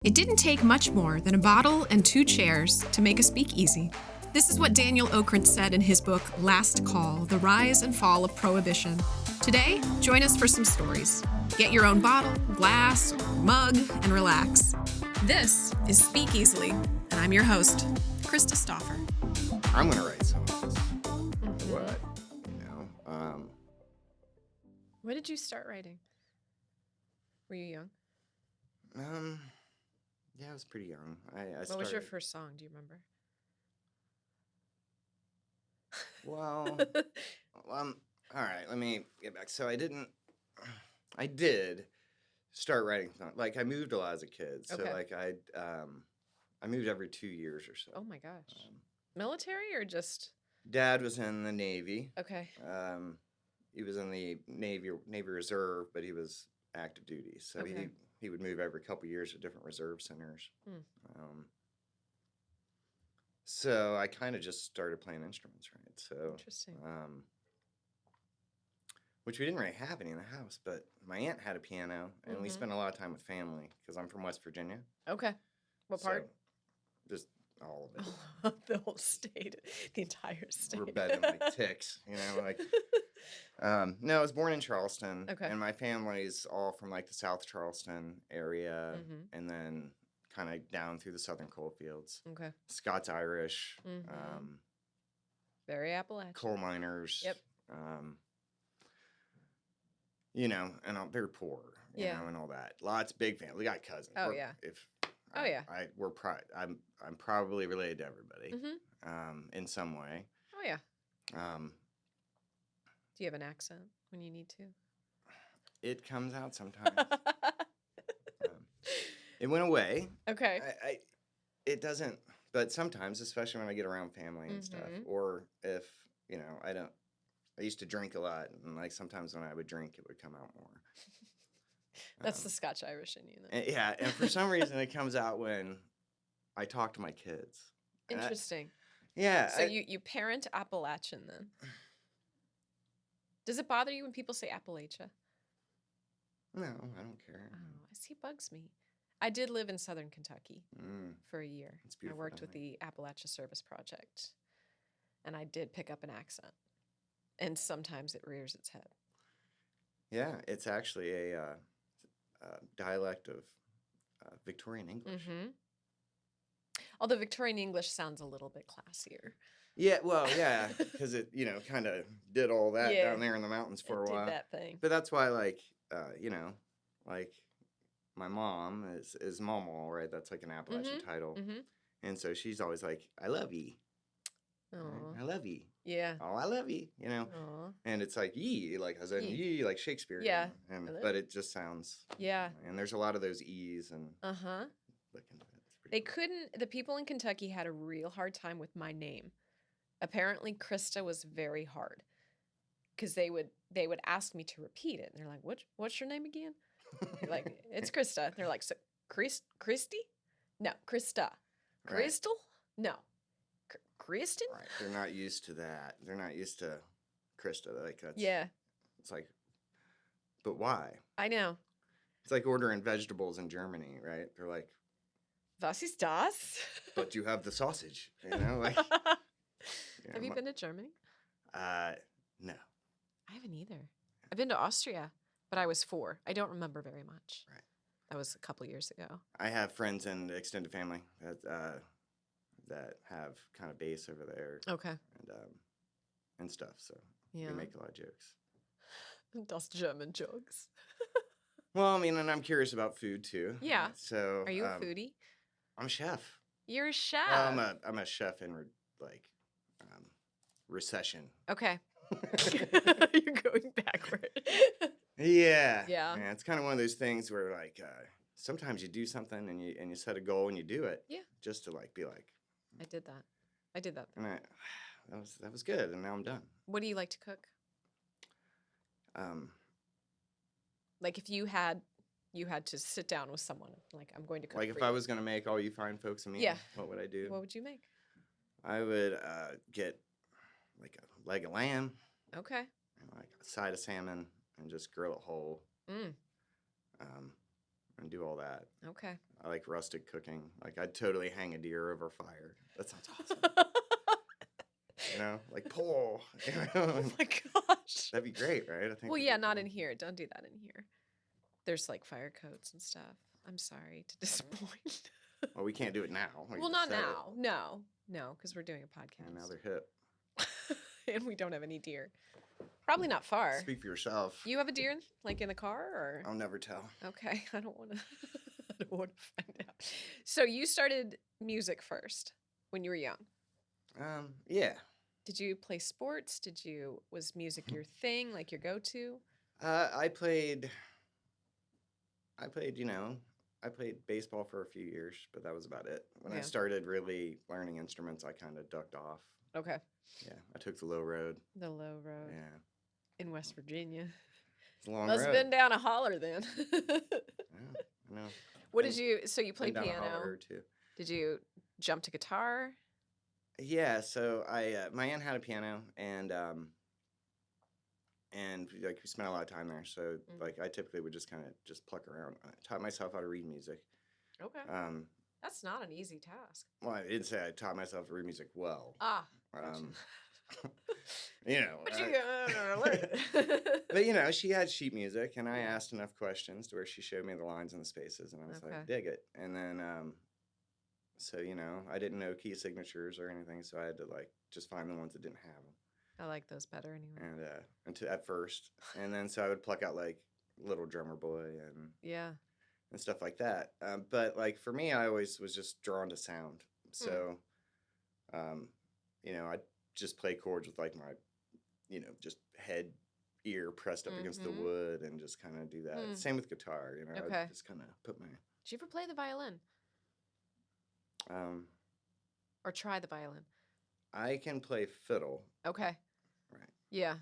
It didn't take much more than a bottle and 2 chairs to make a speakeasy. This is what Daniel Okrent said in his book, Last Call, The Rise and Fall of Prohibition. Today, join us for some stories. Get your own bottle, glass, or mug, and relax. This is Speak Easily, and I'm your host, Krista Stauffer. I'm going to write songs. What? When did you start writing? Were you young? Yeah, I was pretty young. What was your first song? Do you remember? Well, all right, let me get back. So I did start writing songs. Like, I moved a lot as a kid. So, Okay. I moved every 2 years or so. Oh my gosh. Military or just? Dad was in the Navy. Okay. He was in the Navy Reserve, but he was active duty. So Okay. he would move every couple years to different reserve centers. So I kind of just started playing instruments, right? So Interesting. which we didn't really have any in the house, but my aunt had a piano, and we spent a lot of time with family because I'm from West Virginia. Okay. What part? So, just all of it. The whole state, the entire state. We're bedding like ticks, like. No, I was born in Charleston, and my family's all from like the South Charleston area, and then kind of down through the southern coal fields. Okay. Scots-Irish. Very Appalachian. Coal miners. Yep. And I'm very poor. You know, and all that. Lots of big family. We got cousins. Oh, yeah. I'm probably related to everybody. In some way. Oh yeah. Do you have an accent when you need to? It comes out sometimes. It went away. Okay. It doesn't, but sometimes, especially when I get around family and stuff, or if, I used to drink a lot, and like sometimes when I would drink, it would come out more. That's the Scotch-Irish in you, then. And for some reason, it comes out when I talk to my kids. Interesting. So you parent Appalachian, then. Does it bother you when people say Appalachia? No, I don't care. Oh, see, bugs me. I did live in southern Kentucky for a year. It's beautiful. I worked with the Appalachia Service Project, and I did pick up an accent, and sometimes it rears its head. Yeah, it's actually a dialect of Victorian English. Although Victorian English sounds a little bit classier. Yeah, well, yeah, because it, kind of did all that down there in the mountains for a while. Did that thing. But that's why, like my mom is Mama, right? That's like an Appalachian title. And so she's always like, I love ye. I love ye. Yeah. Oh, I love ye, Aww. And it's like ye, like as in ye, like Shakespeare. Yeah. But it just sounds. Yeah. And there's a lot of those e's and. The people in Kentucky had a real hard time with my name. Apparently, Krista was very hard because they would ask me to repeat it. And they're like, what's your name again? Like, it's Krista. They're like, so Christy? No, Krista. Crystal? No. Kristen? Right. They're not used to that. They're not used to Krista. Like, that's. Yeah. It's like, but why? I know. It's like ordering vegetables in Germany, right? They're like, was ist das? But you have the sausage, like. Have you been to Germany? No. I haven't either. I've been to Austria, but I was 4. I don't remember very much. Right. That was a couple years ago. I have friends and extended family that have kind of base over there. Okay. And stuff. So we make a lot of jokes. Das German jokes. Well, and I'm curious about food too. Yeah. So. Are you a foodie? I'm a chef. You're a chef. I'm a chef in recession. Okay. You're going backward. Yeah. Yeah. It's kind of one of those things where like sometimes you do something and you set a goal and you do it. Yeah. Just to like be like. I did that. And that was good, and now I'm done. What do you like to cook? Like if you had to sit down with someone, like I'm going to cook. Like if I was going to make all you fine folks a meal, what would I do? What would you make? I would get like a leg of lamb. Okay. And like a side of salmon and just grill it whole. And do all that. Okay. I like rustic cooking. Like I'd totally hang a deer over fire. That sounds awesome. Like pull. Oh my gosh. That'd be great, right? I think. Well, yeah, not in here. Don't do that in here. There's like fire codes and stuff. I'm sorry to disappoint. Well, we can't do it now. Well, not now. No, because we're doing a podcast. And now they're hip. And we don't have any deer. Probably not far. Speak for yourself. You have a deer, like in the car, or? I'll never tell. Okay, I don't want to. I don't want to find out. So you started music first when you were young. Yeah. Did you play sports? Was music your thing, like your go-to? I played, I played baseball for a few years, but that was about it. When I started really learning instruments, I kind of ducked off. Okay. Yeah, I took the low road. The low road. Yeah. In West Virginia. It's a long Must have been down a holler then. Yeah, I know. What did you, so you played piano. Down a holler too. Did you jump to guitar? Yeah, so my aunt had a piano, and like we spent a lot of time there. So like I typically would just kind of just pluck around. I taught myself how to read music. Okay. That's not an easy task. Well, I didn't say I taught myself to read music well. Gotcha. But she had sheet music, and I asked enough questions to where she showed me the lines and the spaces, and I was like, dig it. And then so I didn't know key signatures or anything, so I had to like just find the ones that didn't have them. I like those better anyway. And at first, and then so I would pluck out like Little Drummer Boy and stuff like that. But like for me, I always was just drawn to sound. So, I'd just play chords with like my, just head, ear pressed up against the wood and just kind of do that. Same with guitar, I just kind of put my. Did you ever play the violin? Or try the violin? I can play fiddle. Okay. Right. Yeah.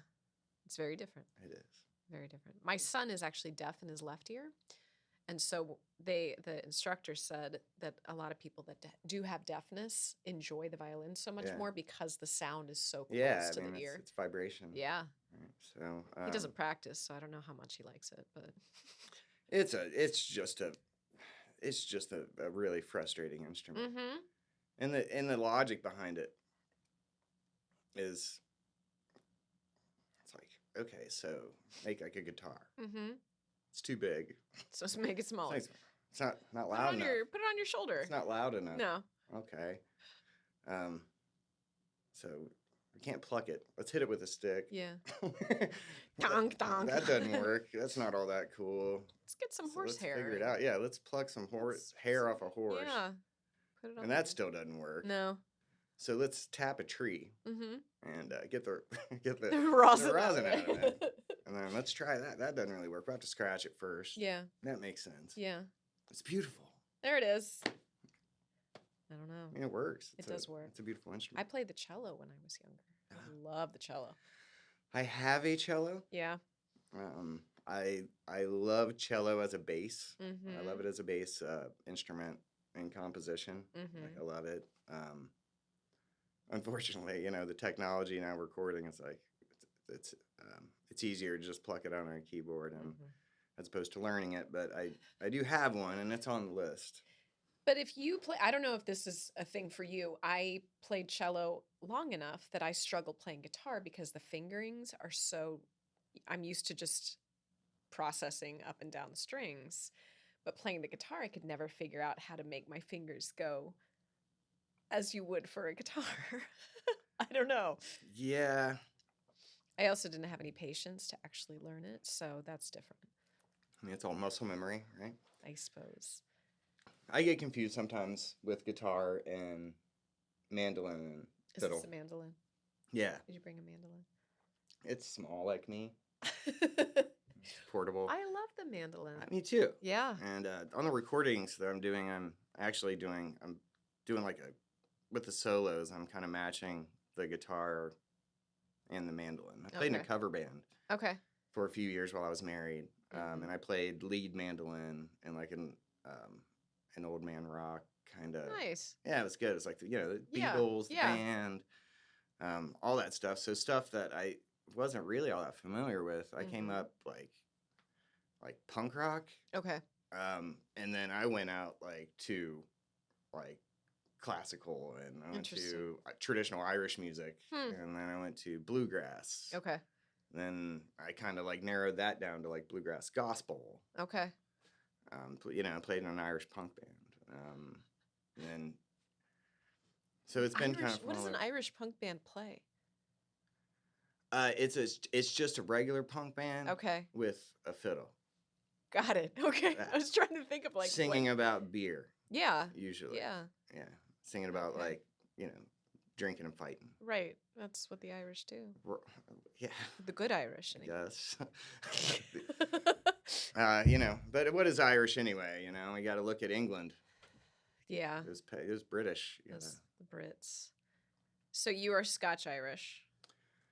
It's very different. It is. Very different. My son is actually deaf in his left ear. And so the instructor said that a lot of people that do have deafness enjoy the violin so much more because the sound is so close to the ear. It's vibration. Yeah. Right. So he doesn't practice, so I don't know how much he likes it, but it's just a really frustrating instrument. And the logic behind it is, it's like, okay, so make like a guitar. It's too big. So let's make it smaller. It's not loud enough. Put it on your shoulder. It's not loud enough. No. Okay. So we can't pluck it. Let's hit it with a stick. Yeah. Donk, donk. That doesn't work. That's not all that cool. Let's get some horsehair. Let's figure it out. Yeah, let's pluck some hair off a horse. Yeah. Put it on. And that still doesn't work. No. So let's tap a tree and get the rosin out of it. And then let's try that. That doesn't really work. We'll have to scratch it first. Yeah. That makes sense. Yeah. It's beautiful. There it is. I don't know. I mean, it works. It does work. It's a beautiful instrument. I played the cello when I was younger. I love the cello. I have a cello. Yeah. I love cello as a bass. I love it as a bass instrument in composition. Like, I love it. Unfortunately, the technology now recording is like it's easier to just pluck it on a keyboard and as opposed to learning it. But I do have one, and it's on the list. But if you play, I don't know if this is a thing for you. I played cello long enough that I struggle playing guitar because the fingerings are so, I'm used to just processing up and down the strings. But playing the guitar, I could never figure out how to make my fingers go as you would for a guitar. I don't know. Yeah. I also didn't have any patience to actually learn it, so that's different. I mean, it's all muscle memory, right? I suppose. I get confused sometimes with guitar and mandolin and fiddle. Is this a mandolin? Yeah. Did you bring a mandolin? It's small like me. Portable. I love the mandolin. Me too. Yeah. And on the recordings that I'm doing, I'm doing like with the solos, I'm kind of matching the guitar and the mandolin. I played in a cover band. Okay. For a few years while I was married. And I played lead mandolin and like an old man rock kind of. Nice. Yeah, it was good. It was like the Beatles, the band, all that stuff. So stuff that I wasn't really all that familiar with. I came up like punk rock. Okay. And then I went out like to like classical, and I went to traditional Irish music, and then I went to bluegrass. Okay. Then I kind of like narrowed that down to like bluegrass gospel. Okay. I played in an Irish punk band. And then so it's been kind of. What does an Irish punk band play? It's just a regular punk band. Okay. With a fiddle. Got it. Okay. I was trying to think of like singing about beer. Yeah. Usually. Yeah. Yeah. Singing about like, drinking and fighting. Right. That's what the Irish do. Yeah. The good Irish, anyway. Yes. But what is Irish anyway? We got to look at England. Yeah. It was British. The Brits. So you are Scotch-Irish.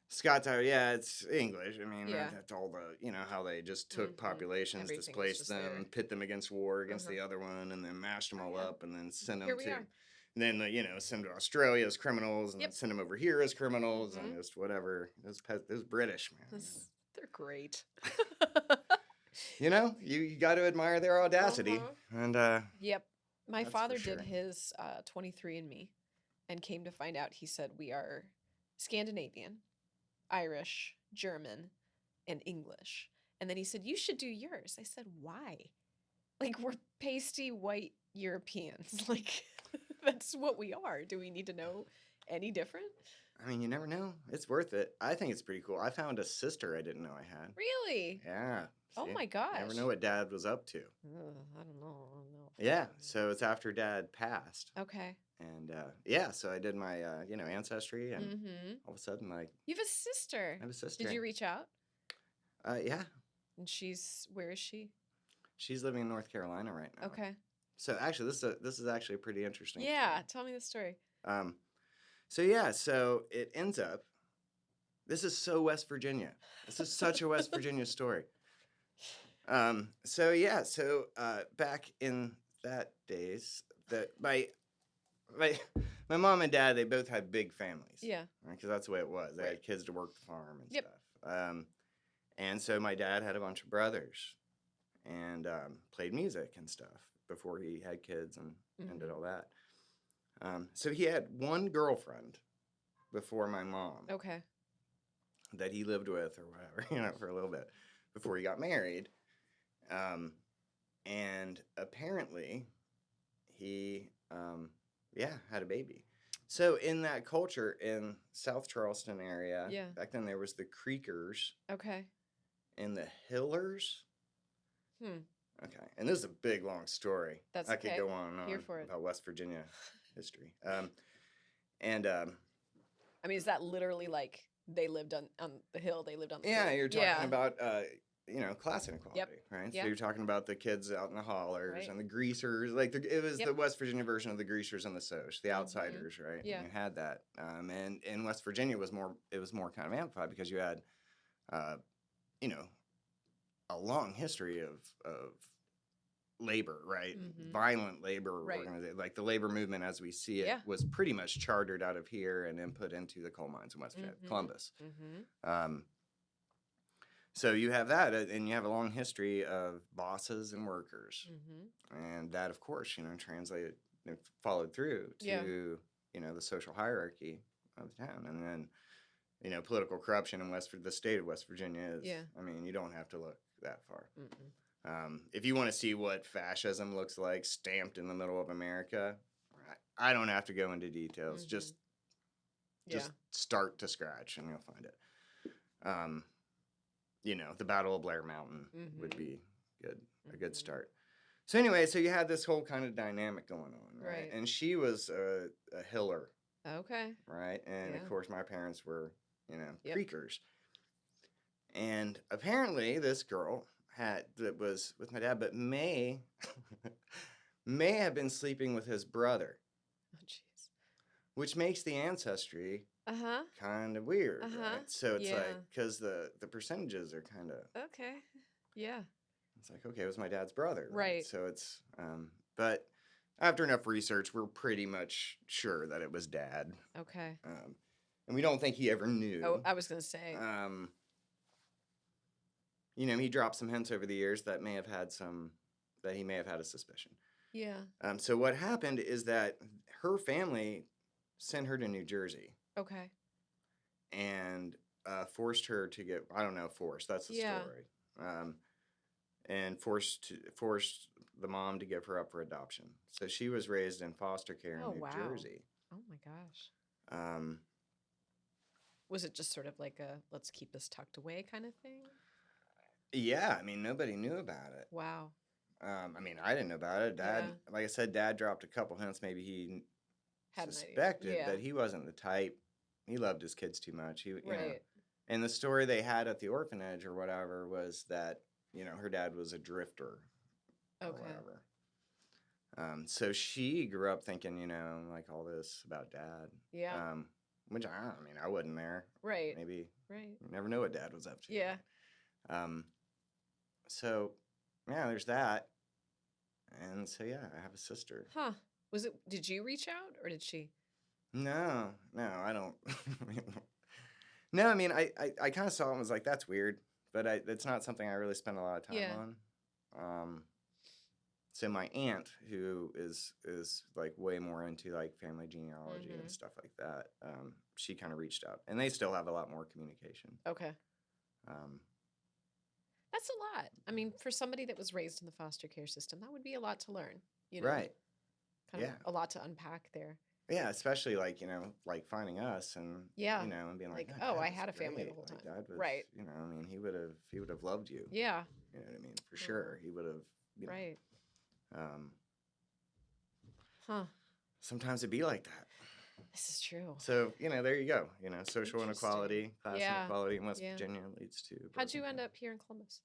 Scotch-Irish, yeah, it's English. I mean, that's all the, how they just took populations, displaced them, pit them against war against the other one, and then mashed them all up, and then send them send them to Australia as criminals, and then send them over here as criminals, and just whatever. It was British, man. They're great. You got to admire their audacity. And yep. My father did his 23andMe and came to find out, he said, we are Scandinavian, Irish, German, and English. And then he said, you should do yours. I said, why? Like, we're pasty white Europeans. Like, that's what we are. Do we need to know any different? I mean, you never know. It's worth it. I think it's pretty cool. I found a sister I didn't know I had. Really? Yeah. See? Oh my gosh. Never know what Dad was up to. I don't know. Yeah. So it's after Dad passed. Okay. And so I did my ancestry, and all of a sudden, like, you have a sister. I have a sister. Did you reach out? Yeah. And where is she? She's living in North Carolina right now. Okay. So actually, this is actually a pretty interesting. Yeah, story. Tell me the story. So it ends up. This is so West Virginia. This is such a West Virginia story. So back in that days, that my mom and dad, they both had big families. Yeah. Because that's the way it was. They had kids to work the farm and stuff. And so my dad had a bunch of brothers, and played music and stuff before he had kids and did all that. So he had one girlfriend before my mom. Okay. That he lived with or whatever, for a little bit before he got married. And apparently he, had a baby. So in that culture in South Charleston area, back then there was the Creekers. Okay. And the Hillers. Okay. And this is a big, long story. I could go on and on about West Virginia history. I mean, is that literally like they lived on the hill, they lived on the hill? You're talking about, class inequality, right? Yep. So you're talking about the kids out in the hollers and the greasers. Like, it was the West Virginia version of the greasers and the Soch, the outsiders, right? Yeah. And you had that. And in West Virginia, it was more kind of amplified because you had, a long history of labor, right? Violent labor organization. Like the labor movement as we see it was pretty much chartered out of here and then put into the coal mines in West Virginia, Columbus. So you have that, and you have a long history of bosses and workers. And that, of course, translated, followed through to, the social hierarchy of the town. And then, political corruption in the state of West Virginia is, I mean, you don't have to look that far. If you want to see what fascism looks like stamped in the middle of America, I don't have to go into details. Just start to scratch and you'll find it. The Battle of Blair Mountain would be a good start. So anyway, so you had this whole kind of dynamic going on, right? And she was a Hiller. Okay. Right? And of course my parents were, Creekers. And apparently this girl that was with my dad, but may have been sleeping with his brother. Oh, jeez. Which makes the ancestry kind of weird, right? So it's like, because the percentages are kind of... Okay, yeah. It's like, okay, it was my dad's brother. Right. So it's... but after enough research, we're pretty much sure that it was Dad. Okay. And we don't think he ever knew. Oh, I was going to say... he dropped some hints over the years that may have had some that he may have had a suspicion. Yeah. So what happened is that her family sent her to New Jersey. Okay. And forced her to get, I don't know, forced, that's the story. And forced the mom to give her up for adoption. So she was raised in foster care in New Jersey. Oh my gosh. Was it just sort of like a let's keep this tucked away kind of thing? Yeah, I mean, nobody knew about it. Wow. I mean, I didn't know about it. Dad, like I said, Dad dropped a couple hints. Maybe he had suspected, but he wasn't the type. He loved his kids too much. He, you know, and the story they had at the orphanage or whatever was that, you know, her dad was a drifter. Or whatever. So she grew up thinking, you know, like all this about Dad. Yeah. Which I mean, I wasn't there. Right. Maybe. Right. You never know what Dad was up to. Yeah. So, yeah, there's that. And so, yeah, I have a sister. Huh. Did you reach out or did she? No, I don't. No, I mean, I kind of saw it and was like, that's weird. But it's not something I really spend a lot of time on. So my aunt, who is like way more into like family genealogy and stuff like that, she kind of reached out. And they still have a lot more communication. Okay. That's a lot. I mean, for somebody that was raised in the foster care system, that would be a lot to learn. You know? Right. Kind of a lot to unpack there. Yeah, especially like, you know, like finding us and, you know, and being like, oh, I had a family the whole time. Like, Dad was, right. You know, I mean, he would have loved you. Yeah. You know what I mean? For sure. He would have, you know. Right. Sometimes it'd be like that. This is true. So, you know, there you go. You know, social inequality, class inequality in West Virginia leads to. How'd you end up here in Columbus?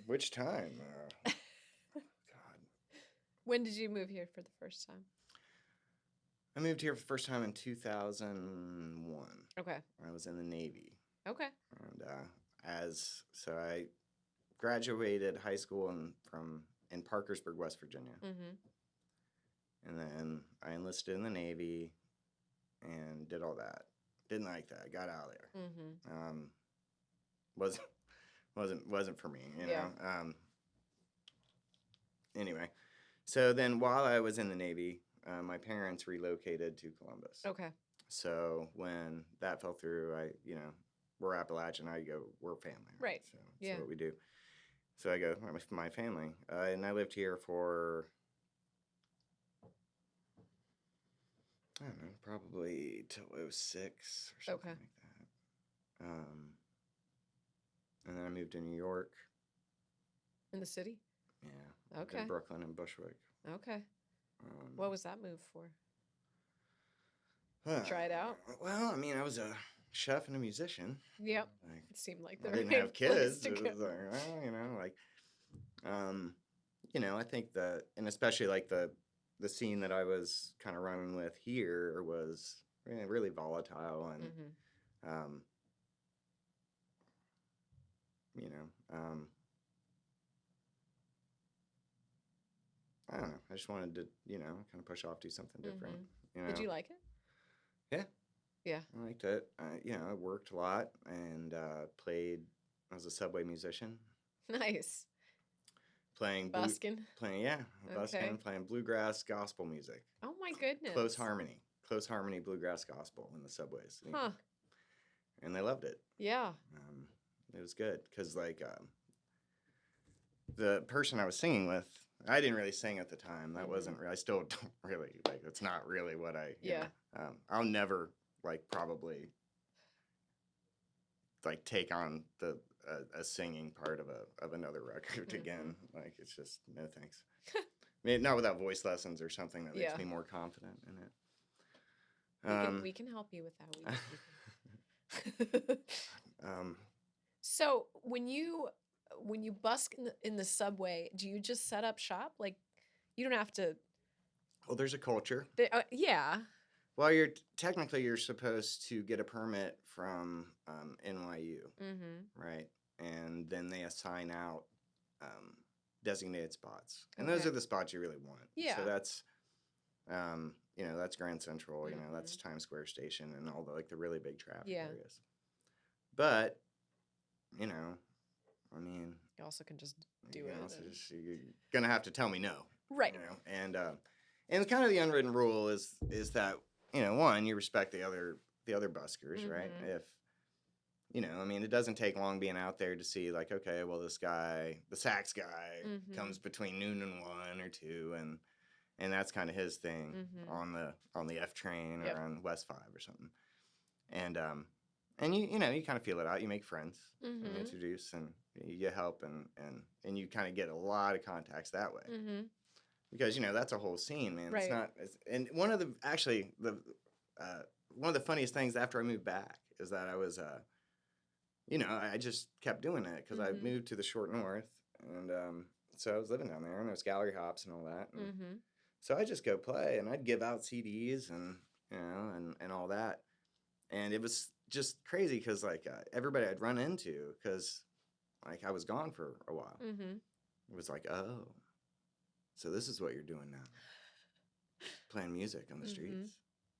Which time? God. When did you move here for the first time? I moved here for the first time in 2001. Okay. I was in the Navy. Okay. And so I graduated high school in Parkersburg, West Virginia. And then I enlisted in the Navy and did all that. Didn't like that. Got out of there. Wasn't for me, you know. Anyway, so then while I was in the Navy, my parents relocated to Columbus. Okay. So when that fell through, we're Appalachian. We're family. Right. So that's what we do. So I go with my family, and I lived here for, I don't know, probably till 2006 or something like that. And then I moved to New York. In the city? Yeah. Okay. In Brooklyn and Bushwick. Okay. What was that move for? Try it out? Well, I mean, I was a chef and a musician. Yep. It seemed like I didn't have kids. It was like, well, I think and especially like the scene that I was kind of running with here was really volatile and, I don't know. I just wanted to, kind of push off, do something different. Did you like it? Yeah. Yeah. I liked it. I worked a lot and played. I was a subway musician. Nice. Busking, playing bluegrass gospel music. Oh my goodness. Close harmony bluegrass gospel in the subways. Huh. And they loved it. Yeah. It was good because the person I was singing with, I didn't really sing at the time. That wasn't. I still don't really it's not really what I. I'll never probably take on a singing part of another record again. It's just no thanks. I mean, not without voice lessons or something that makes me more confident in it. We can help you with that. So when you busk in the subway, do you just set up shop? Like, you don't have to. Well, there's a culture. Yeah. Well, you're supposed to get a permit from NYU, right? And then they assign out designated spots, and those are the spots you really want. Yeah. So that's, that's Grand Central. That's Times Square Station, and all the really big traffic areas. But, I mean, you also can just do it. So you're gonna have to tell me no. Right. And kind of the unwritten rule is that, one, you respect the other buskers, right? If I mean, it doesn't take long being out there to see, like, okay, well, this guy, the sax guy, comes between noon and 1 or 2, and that's kind of his thing on the F train or on West 5 or something. And you kind of feel it out. You make friends, and you introduce, and you get help, and you kind of get a lot of contacts that way. Because that's a whole scene, man. Right. And one of the funniest things after I moved back is that I was I just kept doing it because I moved to the short north, and so I was living down there, and there was gallery hops and all that. And so I just go play, and I'd give out CDs and and all that, and it was just crazy because like everybody I'd run into, because like I was gone for a while, it was like, oh, so this is what you're doing now, playing music on the streets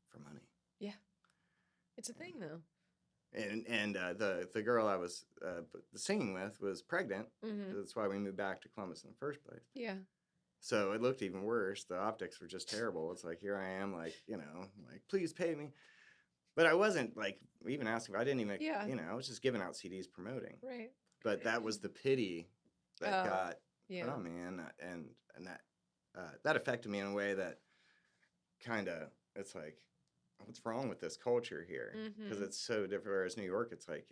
for money. Yeah, it's a thing though. And the girl I was singing with was pregnant. That's why we moved back to Columbus in the first place. Yeah. So it looked even worse. The optics were just terrible. It's like, here I am, like, like, please pay me. But I wasn't, like, even asking. I didn't even, I was just giving out CDs promoting. Right. But that was the pity that got, oh, man. And that affected me in a way that kind of, it's like, what's wrong with this culture here? Because it's so different. Whereas New York, it's like,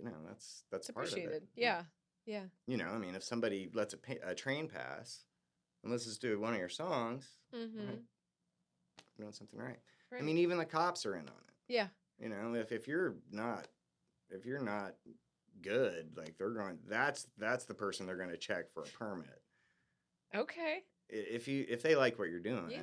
that's part of it. Yeah. I mean, if somebody lets a train pass and listens to one of your songs, right, you're doing something right. I mean, even the cops are in on it. Yeah. If you're not good, like that's the person they're going to check for a permit. Okay. If they like what you're doing,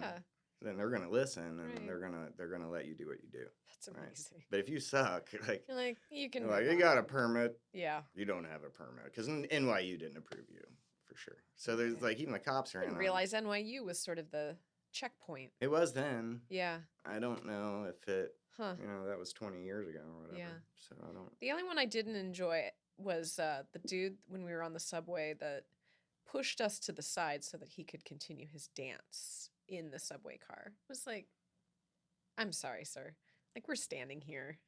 then they're going to listen, and they're going to let you do what you do. That's amazing. Right? But if you suck, like, you're like, you can, like, you got a permit. Yeah. You don't have a permit because NYU didn't approve you for sure. So there's like, even the cops are I didn't realize NYU was sort of the checkpoint. It was then. Yeah. I don't know if it, that was 20 years ago or whatever. Yeah. So I don't. The only one I didn't enjoy was the dude when we were on the subway that pushed us to the side so that he could continue his dance in the subway car. It was like, I'm sorry, sir. Like, we're standing here.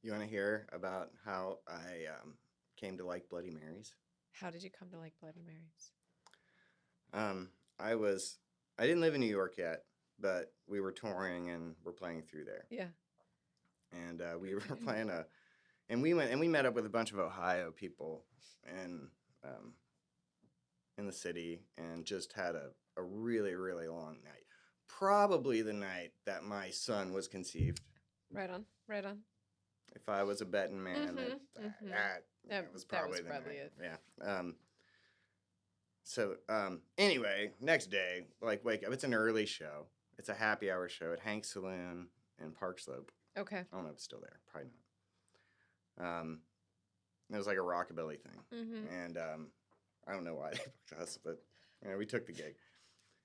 You want to hear about how I came to like Bloody Marys? How did you come to like Bloody Marys? I didn't live in New York yet, but we were touring and we're playing through there. Yeah. And we were playing and we went and we met up with a bunch of Ohio people in the city, and just had a really, really long night. Probably the night that my son was conceived. Right on. If I was a betting man, that was probably the night. It. Yeah. So anyway, next day, like, wake up. It's an early show. It's a happy hour show at Hank's Saloon in Park Slope. Okay. I don't know if it's still there. Probably not. It was like a rockabilly thing. And I don't know why they booked us, but we took the gig.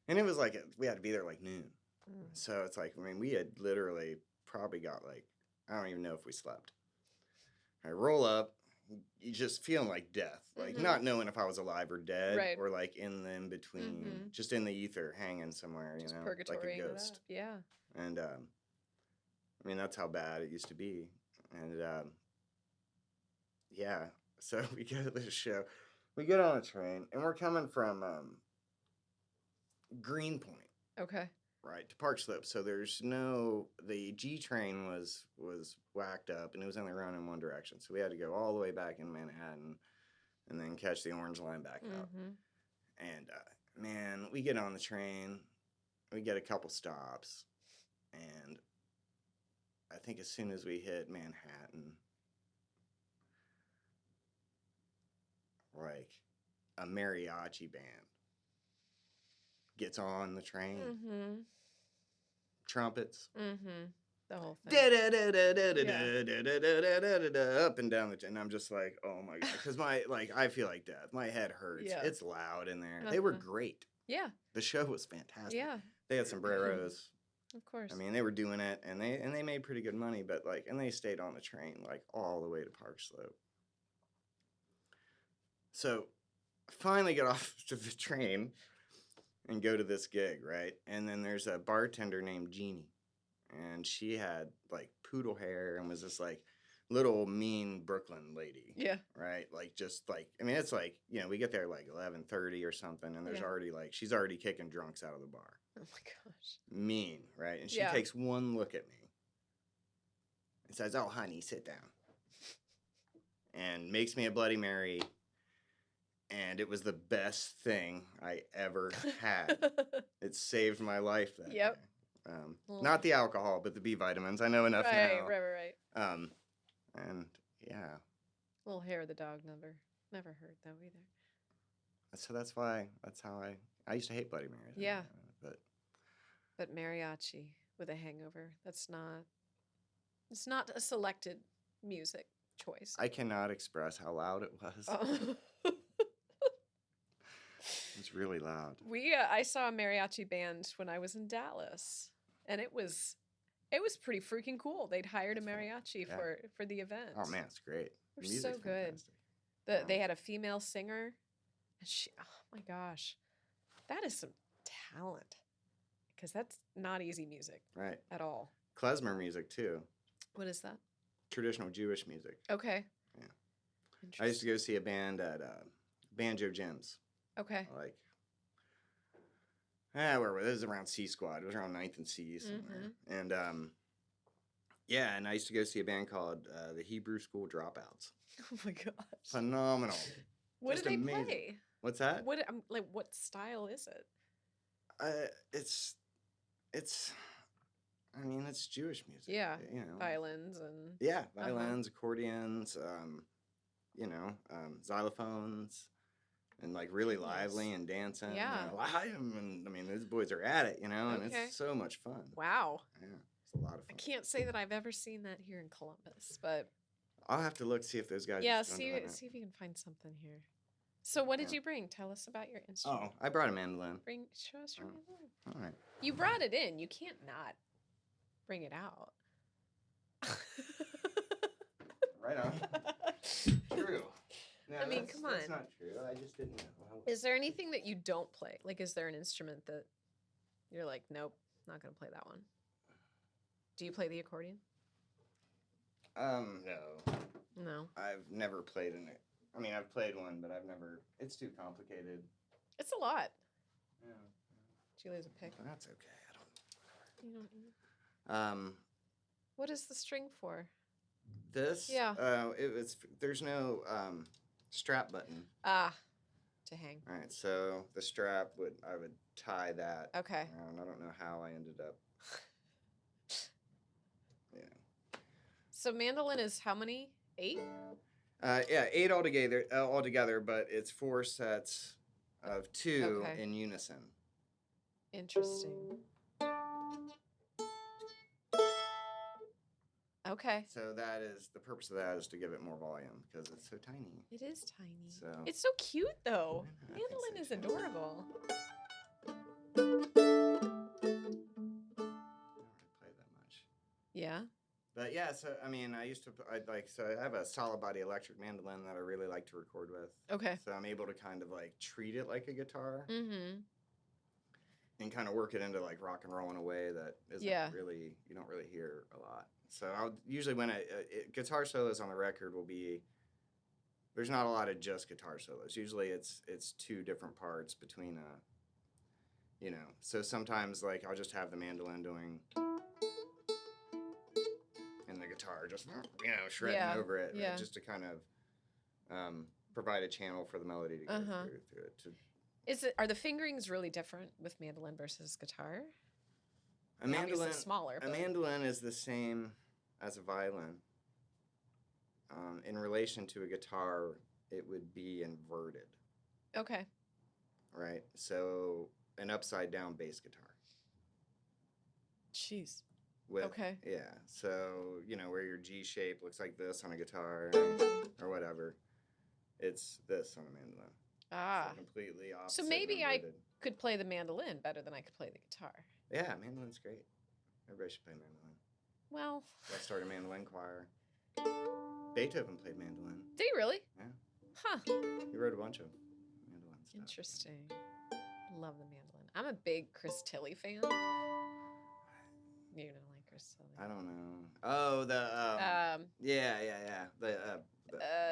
And it was like, we had to be there like noon. So it's like, I mean, we had literally probably got like, I don't even know if we slept. I roll up, you just feeling like death, like not knowing if I was alive or dead, or like in between, just in the ether, hanging somewhere, just purgatory, like a ghost. Yeah. And I mean, that's how bad it used to be. And yeah, so we go to this show. We get on a train, and we're coming from Greenpoint. Okay. Right, to Park Slope. So the G train was whacked up, and it was only running in one direction. So we had to go all the way back in Manhattan and then catch the Orange Line back out. And man, we get on the train, we get a couple stops, and I think as soon as we hit Manhattan, like a mariachi band gets on the train. Trumpets. The whole thing. Up and down the train. And I'm just like, oh my God. Because I feel like death. My head hurts. Yeah. It's loud in there. They were great. Yeah. The show was fantastic. Yeah. They had sombreros. Of course. I mean, they were doing it, and they made pretty good money, but and they stayed on the train all the way to Park Slope. So finally get off to the train and go to this gig, right? And then there's a bartender named Jeannie, and she had like poodle hair and was this like little mean Brooklyn lady. Yeah. Right? Like just like I mean it's like, we get there like 11:30 or something and there's already like she's already kicking drunks out of the bar. Oh my gosh. Mean, right? And she takes one look at me and says, "Oh, honey, sit down." And makes me a Bloody Mary. And it was the best thing I ever had. It saved my life that day. Not the alcohol, but the B vitamins. I know enough now. Right. And yeah. Little hair of the dog never heard though either. So that's how I used to hate Bloody Marys. Yeah. But mariachi with a hangover, it's not a selected music choice. I cannot express how loud it was. It's really loud. I saw a mariachi band when I was in Dallas, and it was pretty freaking cool. They'd hired a mariachi for the event. Oh man, it's great. They're so good. They had a female singer, and oh my gosh, that is some talent, because that's not easy music, right? At all. Klezmer music too. What is that? Traditional Jewish music. Okay. Yeah. I used to go see a band at Banjo Jim's. Okay. Like, where was it? It was around C Squad. It was around 9th and C somewhere. And and I used to go see a band called the Hebrew School Dropouts. Oh my gosh. Phenomenal. What Just do they amazing. play? What's that? What style is it? It's Jewish music. Yeah. Violins and violins, accordions, xylophones. And like really lively and dancing. Yeah. And these boys are at it, and it's so much fun. Wow. Yeah, it's a lot of fun. I can't say that I've ever seen that here in Columbus, but I'll have to see if those guys. Yeah, see if you can find something here. So what did you bring? Tell us about your instrument. Oh, I brought a mandolin. Show us your mandolin. All right. You brought it in. You can't not bring it out. Right on. True. No, come on. That's not true. I just didn't know. Is there anything that you don't play? Like, is there an instrument that you're like, nope, not going to play that one? Do you play the accordion? No. No. I've never played it. I've played one, but I've never. It's too complicated. It's a lot. Yeah. Did you lose a pick? That's okay. You don't. Um. What is the string for? This? Yeah. There's no strap button. To hang. All right, so the strap I would tie that. Okay. I don't know how I ended up. So mandolin is how many? 8? 8 altogether, but it's 4 sets of 2 in unison. Interesting. Okay. So the purpose of that is to give it more volume because it's so tiny. It is tiny. So it's so cute though. Mandolin is adorable. I don't really play that much. Yeah. But yeah, so I have a solid body electric mandolin that I really like to record with. Okay. So I'm able to kind of like treat it like a guitar. Mm-hmm. And kind of work it into like rock and roll in a way that isn't really, you don't really hear a lot. So I'll usually guitar solos on the record will be, there's not a lot of just guitar solos. Usually it's 2 different parts between so sometimes like I'll just have the mandolin doing and the guitar just, shredding over it, right? Just to kind of provide a channel for the melody to go through it. Are the fingerings really different with mandolin versus guitar? A mandolin is smaller. A mandolin is the same as a violin. In relation to a guitar, it would be inverted. Okay. Right? So an upside down bass guitar. Jeez. Okay. Yeah. So, where your G shape looks like this on a guitar or whatever, it's this on a mandolin. So completely opposite. So maybe I could play the mandolin better than I could play the guitar. Yeah, mandolin's great. Everybody should play mandolin. Well, I started a mandolin choir. Beethoven played mandolin. Did he really? Yeah. Huh. He wrote a bunch of mandolin stuff. Interesting. Love the mandolin. I'm a big Chris Tilly fan. You don't like Chris Tilly? I don't know. Oh, yeah. The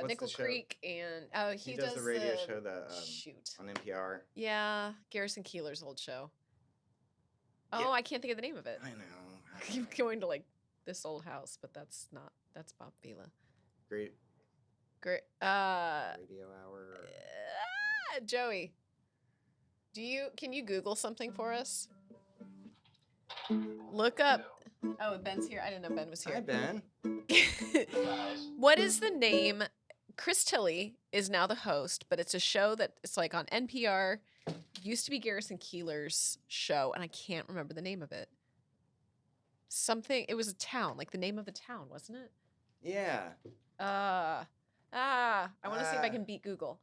Nickel Creek and he does the radio show shoot on NPR. Yeah, Garrison Keillor's old show. Oh, Yeah. I can't think of the name of it. I know. I keep going to like This Old House, but that's Bob Vila. Great. Radio Hour. Joey, can you Google something for us? Look up. Oh, Ben's here. I didn't know Ben was here. Hi, Ben. What is the name? Chris Tilly is now the host, but it's a show that it's like on NPR. Used to be Garrison Keillor's show, and I can't remember the name of it. It was a town, like the name of the town, wasn't it? Yeah. I want to see if I can beat Google.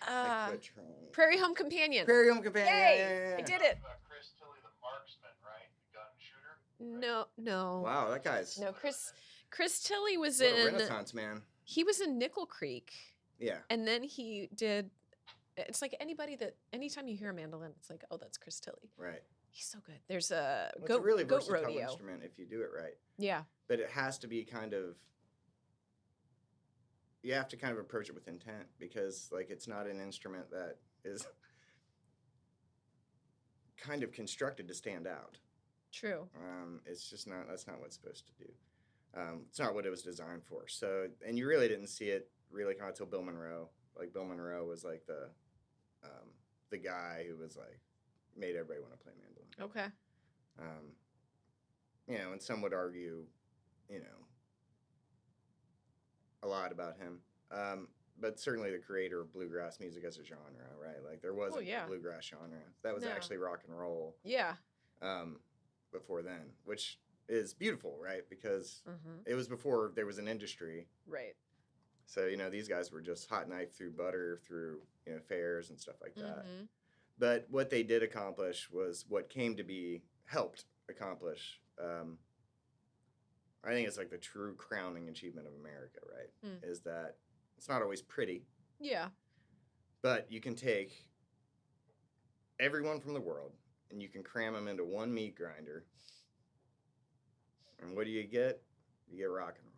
I could try. Prairie Home Companion. Prairie Home Companion. Yay! Yeah. I did it. Chris Tilly, the marksman, right? The gun shooter. No. Wow, that guy's. No, Chris Tilly was what a in Renaissance man. He was in Nickel Creek. Yeah. And then he did. It's like anytime you hear a mandolin, it's like, oh, that's Chris Tilly. Right. He's so good. There's a it's a really goat versatile rodeo instrument if you do it right. Yeah. But it has to be you have to kind of approach it with intent because like it's not an instrument that is kind of constructed to stand out. True. It's just not. That's not what it's supposed to do. It's not what it was designed for. So, and you really didn't see it really come out until Bill Monroe. Like Bill Monroe was like the guy who was like made everybody want to play mandolin. Okay. And some would argue, a lot about him. But certainly the creator of bluegrass music as a genre, right? Like there wasn't a bluegrass genre. That was actually rock and roll. Yeah. Before then, which is beautiful, right? Because it was before there was an industry. Right. So, these guys were just hot knife through butter through, fairs and stuff like that. But what they did accomplish was what came to be helped accomplish. I think it's like the true crowning achievement of America, right? Is that it's not always pretty. Yeah. But you can take everyone from the world and you can cram them into one meat grinder. And what do you get? You get rock and roll.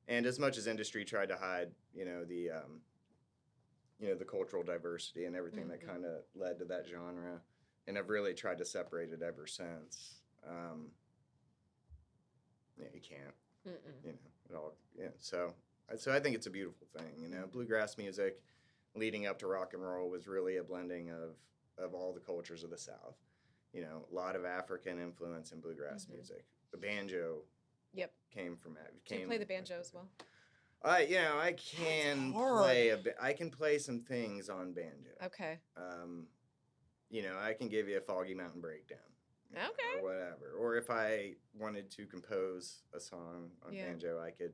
And as much as industry tried to hide, the cultural diversity and everything that kind of led to that genre, and have really tried to separate it ever since. You can't. It all. Yeah. So I think it's a beautiful thing. Bluegrass music, leading up to rock and roll, was really a blending of all the cultures of the South. A lot of African influence in bluegrass music. The banjo. Yep. Came from that. Do you play the banjo as well? I can play I can play some things on banjo. Okay. I can give you a Foggy Mountain Breakdown. Okay. Or whatever. Or if I wanted to compose a song on banjo, I could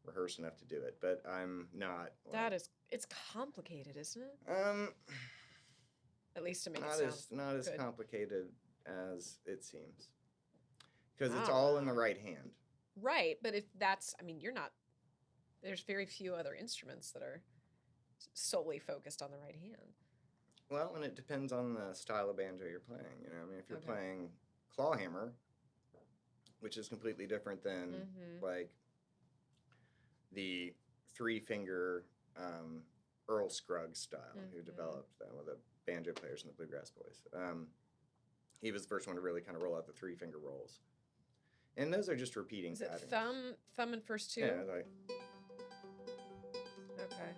rehearse enough to do it. But I'm not. It's complicated, isn't it? At least to make it sound not as complicated as it seems. Because it's Wow. all in the right hand. Right, but if that's, you're not, there's very few other instruments that are solely focused on the right hand. Well, and it depends on the style of banjo you're playing. If you're playing clawhammer, which is completely different than like the 3-finger Earl Scruggs style, who developed that with the banjo players and the Bluegrass Boys. He was the first one to really kind of roll out the 3-finger rolls. And those are just repeating Is it patterns. thumb and first two? Yeah, like. Okay.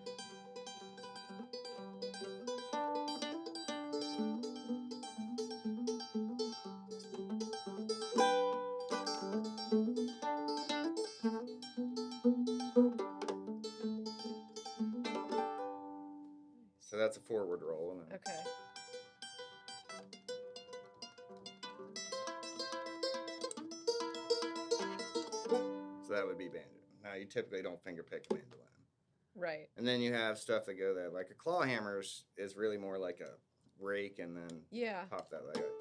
So that's a forward roll. Okay. So that would be banjo. Now, you typically don't finger pick a mandolin. Right. And then you have stuff that go there. Like a claw hammer is really more like a rake and then pop that like that.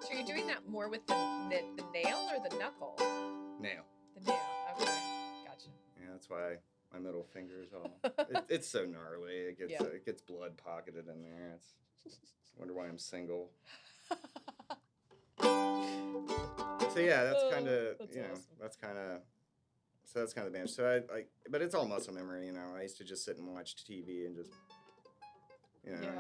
So you're doing that more more with the nail or the knuckle? Nail. The nail. Okay, gotcha. Yeah, that's why my middle finger is all. It's so gnarly. It gets blood pocketed in there. I wonder why I'm single. So yeah, that's kind of awesome. that's kind of. So that's kind of the band. So but it's all muscle memory, I used to just sit and watch TV and just,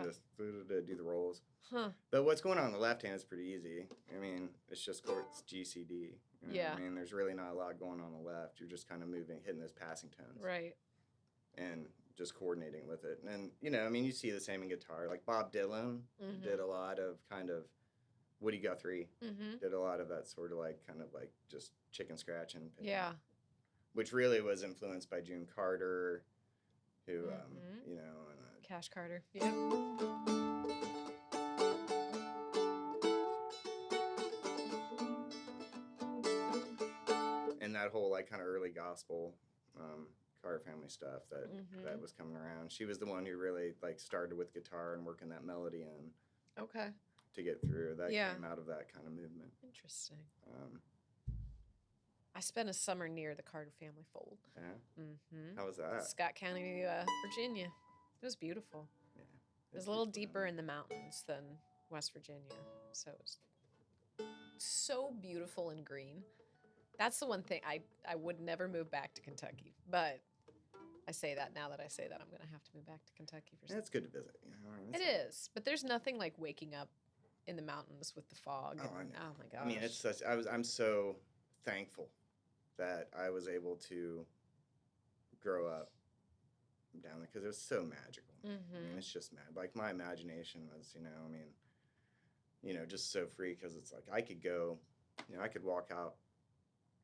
just do the rolls. Huh. But what's going on the left hand is pretty easy. I mean, it's just chords GCD. I mean, there's really not a lot going on the left. You're just kind of hitting those passing tones. Right. And just coordinating with it. And, I mean, you see the same in guitar. Like Bob Dylan did a lot of kind of, Woody Guthrie did a lot of that sort of kind of just chicken scratching. Yeah. Which really was influenced by June Carter, who, and Cash Carter. Yeah. And that whole kind of early gospel Carter family stuff that was coming around. She was the one who really started with guitar and working that melody in. Okay. To get through. That came out of that kind of movement. Interesting. I spent a summer near the Carter family fold. Yeah? How was that? Scott County, Virginia. It was beautiful. Yeah. It was a little deeper in the mountains than West Virginia. So it was so beautiful and green. That's the one thing. I would never move back to Kentucky. But I say that now that I say that I'm going to have to move back to Kentucky for something. It's good to visit. It is. But there's nothing like waking up in the mountains with the fog. Oh, I know. Oh my gosh. I mean, I'm so thankful that I was able to grow up down there because it was so magical. I mean, it's just mad. My imagination was, just so free because it's I could go, I could walk out.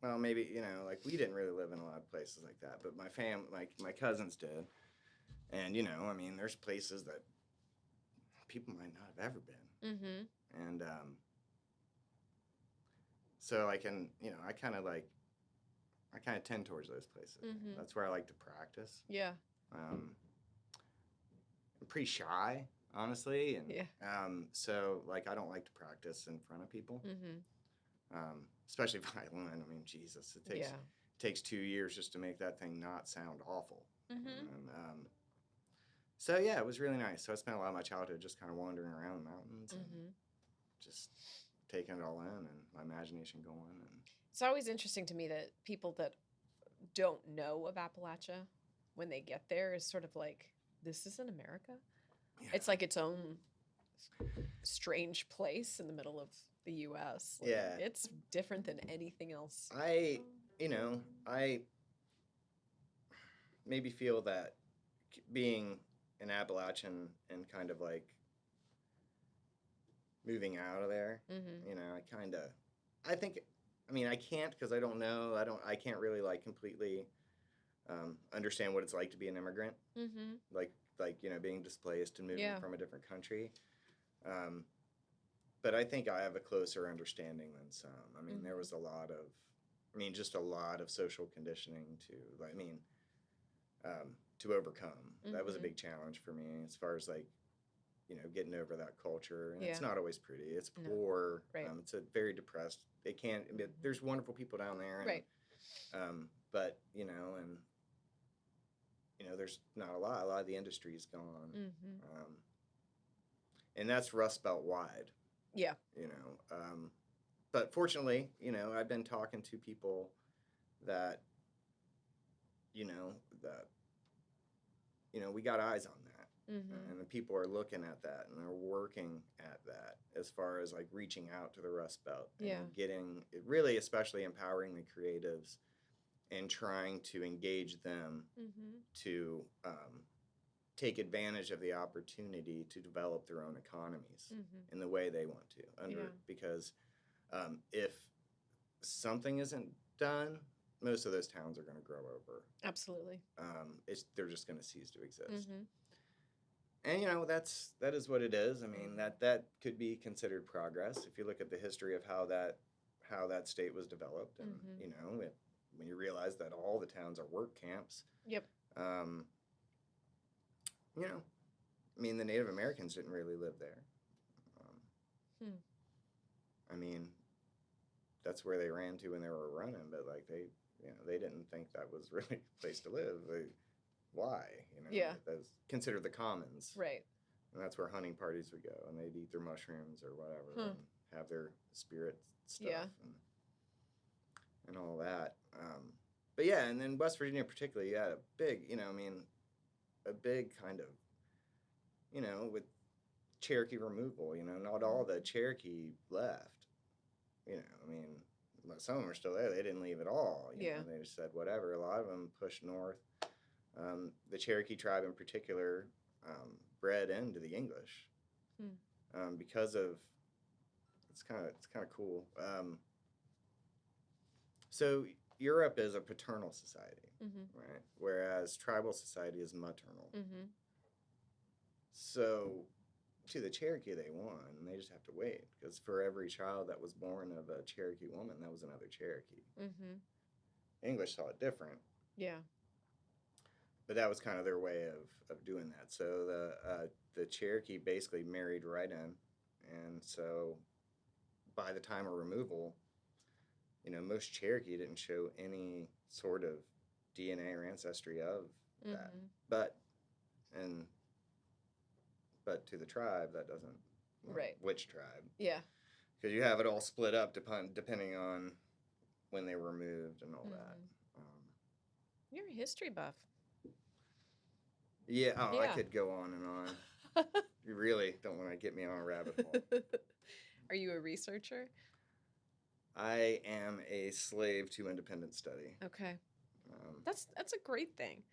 Well, maybe, we didn't really live in a lot of places like that, but my cousins did. And, I mean, there's places that people might not have ever been. And so I can, I kind of tend towards those places. That's where I like to practice. Yeah. I'm pretty shy, honestly, and so I don't like to practice in front of people. Especially violin. I mean, Jesus, it takes 2 years just to make that thing not sound awful. And, so yeah, it was really nice. So I spent a lot of my childhood just kind of wandering around the mountains and just taking it all in and my imagination going. And it's always interesting to me that people that don't know of Appalachia, when they get there, is sort of this isn't America. Yeah. It's its own strange place in the middle of the U.S. It's different than anything else. I maybe feel that being an Appalachian and kind of moving out of there, I can't because I don't know. I can't really completely understand what it's like to be an immigrant. Being displaced and moving from a different country. But I think I have a closer understanding than some. I mean, there was a lot of social conditioning to overcome. That was a big challenge for me as far as getting over that culture. And it's not always pretty. It's poor. Right. It's a very depressed. There's wonderful people down there. And, right. But, there's not a lot. A lot of the industry's gone. And that's Rust Belt wide. Yeah. But fortunately, I've been talking to people that, we got eyes on that. And the people are looking at that and they're working at that as far as reaching out to the Rust Belt. And getting, really especially empowering the creatives and trying to engage them to take advantage of the opportunity to develop their own economies in the way they want to. Because if something isn't done, most of those towns are going to grow over. Absolutely. They're just going to cease to exist. And that is what it is. I mean, that could be considered progress if you look at the history of how that state was developed, and when you realize that all the towns are work camps. Yep. I mean, the Native Americans didn't really live there. I mean, that's where they ran to when they were running, but like they didn't think that was really a place to live. Why? That was considered the commons. Right. And that's where hunting parties would go, and they'd eat their mushrooms or whatever and have their spirit stuff and all that. But yeah, and then West Virginia particularly, you had a big, a big kind of, with Cherokee removal, not all the Cherokee left. Some of them are still there. They didn't leave at all. They just said whatever. A lot of them pushed north. The Cherokee tribe in particular bred into the English because of it's kind of cool. So Europe is a paternal society, right? Whereas tribal society is maternal. So to the Cherokee, they won. They just have to wait because for every child that was born of a Cherokee woman, that was another Cherokee. English saw it different. Yeah. But that was kind of their way of doing that. So the Cherokee basically married right in, and so by the time of removal, most Cherokee didn't show any sort of DNA or ancestry of that. But to the tribe, that doesn't. Right. Which tribe? Yeah. Because you have it all split up depending on when they were removed and all that. You're a history buff. Yeah. Oh, yeah. I could go on and on. You really don't want to get me on a rabbit hole. Are you a researcher? I am a slave to independent study. Okay. That's a great thing.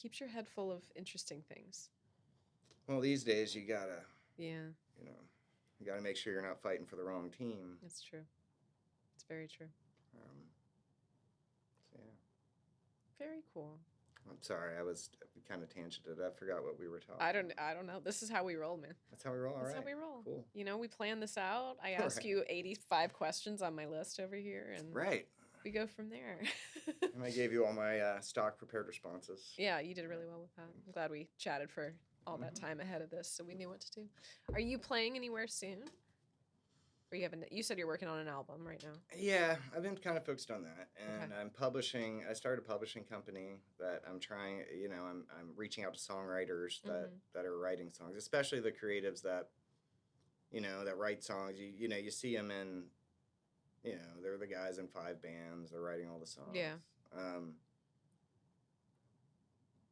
Keeps your head full of interesting things. Well, these days you gotta. Yeah. You gotta make sure you're not fighting for the wrong team. That's true. It's very true. So yeah. Very cool. I'm sorry, I was kind of tangented. I forgot what we were talking. I don't know. This is how we roll, man. That's how we roll. All right. That's how we roll. Cool. We plan this out. I ask you 85 questions on my list over here, and we go from there. And I gave you all my stock prepared responses. Yeah, you did really well with that. I'm glad we chatted for all that time ahead of this, so we knew what to do. Are you playing anywhere soon? Or you said you're working on an album right now. Yeah, I've been kind of focused on that, and I'm publishing. I started a publishing company that I'm trying. I'm reaching out to songwriters that are writing songs, especially the creatives that, that write songs. You see them in, they're the guys in 5 bands. They're writing all the songs. Yeah.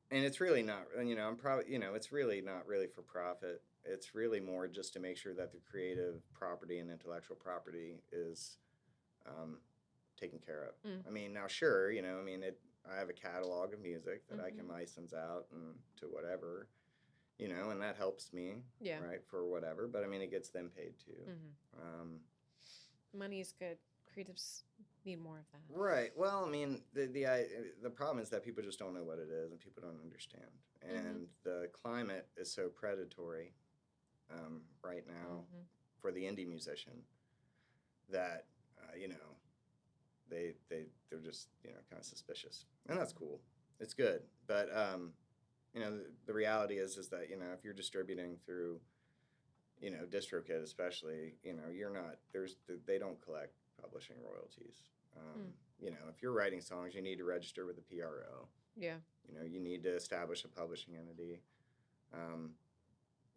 And it's really not. I'm probably. It's really not really for profit. It's really more just to make sure that the creative property and intellectual property is taken care of. Now, sure, I have a catalog of music that I can license out and to whatever, and that helps me, right, for whatever. But, it gets them paid too. Money is good. Creatives need more of that. Right. Well, the problem is that people just don't know what it is and people don't understand. And the climate is so predatory right now for the indie musician that they're just kind of suspicious, and that's cool. It's good, but the reality is that if you're distributing through DistroKid especially, you're not they don't collect publishing royalties. If you're writing songs, you need to register with the PRO. Yeah. You need to establish a publishing entity.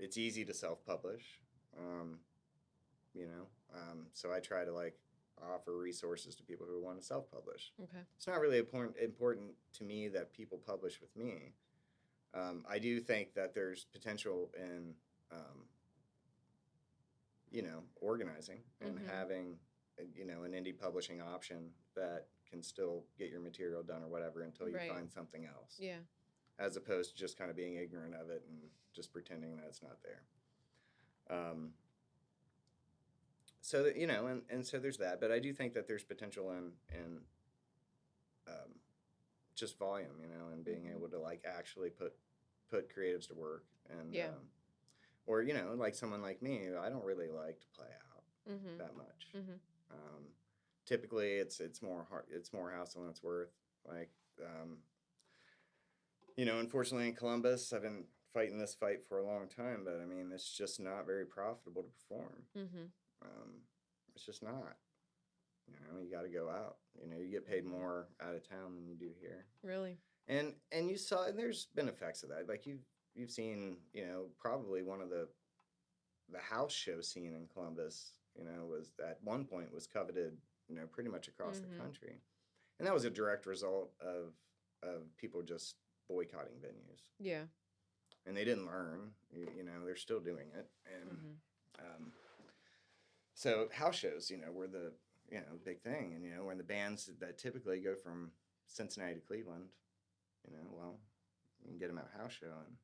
It's easy to self-publish, so I try to offer resources to people who want to self-publish. Okay. It's not really important to me that people publish with me. I do think that there's potential in, organizing and having, an indie publishing option that can still get your material done or whatever until you find something else. Yeah. As opposed to just kind of being ignorant of it and just pretending that it's not there. So that, and so there's that, but I do think that there's potential in just volume, and being able to actually put creatives to work and or someone like me, I don't really like to play out that much. Typically, it's more hassle than it's worth. Unfortunately in Columbus, I've been fighting this fight for a long time, but it's just not very profitable to perform. It's just not. You got to go out. You get paid more out of town than you do here. Really? And you saw, and there's been effects of that. Like you've seen, probably one of the house show scene in Columbus, was at one point was coveted, pretty much across the country. And that was a direct result of people just boycotting venues. Yeah. And they didn't learn, they're still doing it. And so house shows, were the, big thing. And, when the bands that typically go from Cincinnati to Cleveland, well, you can get them at a house show and,